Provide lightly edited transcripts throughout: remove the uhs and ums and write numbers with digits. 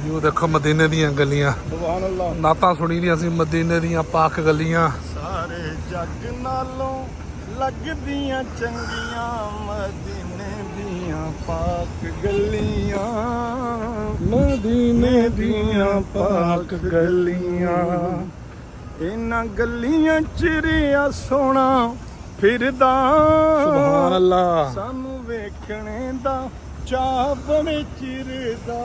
View ਦੇਖੋ ਮਦੀਨੇ ਦੀਆਂ ਗਲੀਆਂ, ਸੁਭਾਨ ਅੱਲਾਹ। ਨਾਤਾਂ ਸੁਣੀ ਦੀਆਂ ਸੀ ਮਦੀਨੇ ਦੀਆਂ ਪਾਕ ਗਲੀਆਂ। ਸਾਰੇ ਜੱਗ ਨਾਲੋਂ ਲੱਗਦੀਆਂ ਚੰਗੀਆਂ ਮਦੀਨੇ ਦੀਆਂ ਪਾਕ ਗਲੀਆਂ, ਮਦੀਨੇ ਦੀਆਂ ਪਾਕ ਗਲੀਆਂ। ਇਹਨਾਂ ਗਲੀਆਂ ਚ ਰਿਆ ਸੋਹਣਾ ਫਿਰਦਾ, ਸੁਭਾਨ ਅੱਲਾਹ, ਸਾਨੂੰ ਵੇਖਣੇ ਦਾ ਚਾਹ ਬੜੇ ਚਿਰਦਾ।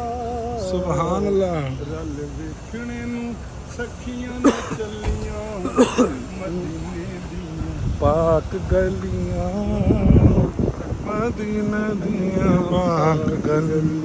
ਸੁਭਾਨ ਅੱਲਾਹ। ਰਲ ਵੇਖਣੇ ਨੂੰ ਸਖੀਆਂ ਨੇ ਚੱਲੀਆਂ ਮਦੀਨੇ ਦੀਆਂ ਪਾਕ ਗਲੀਆਂ, ਮਦੀਨੇ ਦੀਆਂ ਪਾਕ ਗਲੀਆਂ।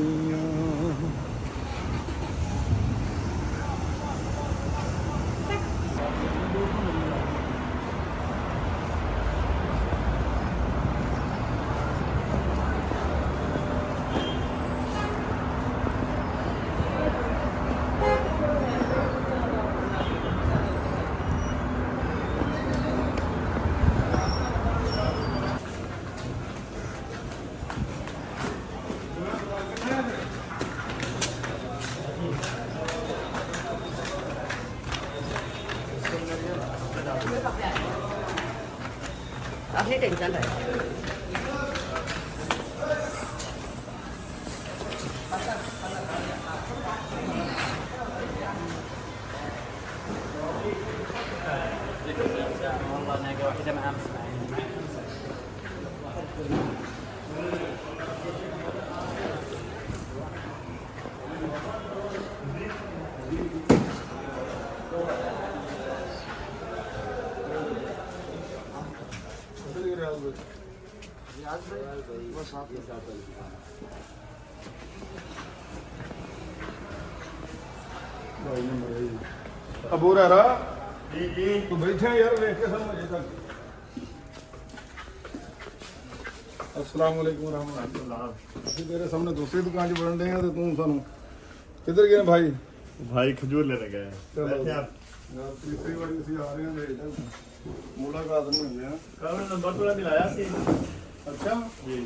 Aku ni tinggal dah. ਅਬੂ ਰਹਿਰਾ ਜੀ ਜੀ ਤੂੰ ਬੈਠਿਆ ਯਾਰ ਵੇਖ ਕੇ ਸਾਨੂੰ ਅਜੇ ਤੱਕ। अस्सलाम वालेकुम रहमतुल्लाह। ਅਸੀਂ ਤੇਰੇ ਸਾਹਮਣੇ ਦੂਸਰੀ ਦੁਕਾਨ 'ਚ ਵੜਨ ਡਏ ਆ ਤੇ ਤੂੰ ਸਾਨੂੰ ਕਿੱਧਰ ਗਏ ਭਾਈ? भाई खजूर लेने गए हैं। चलो। बैठे आप। ਯਾਰ ਤੀਸਰੀ ਵਾਰੀ ਅਸੀਂ ਆ ਰਹੇ ਹਾਂ ਤੇ ਮੁਲਾਕਾਤ ਨਹੀਂ ਹੋਈ ਹੈ। कल नंबर तो मिलाया सी। ਅੱਛਾ जी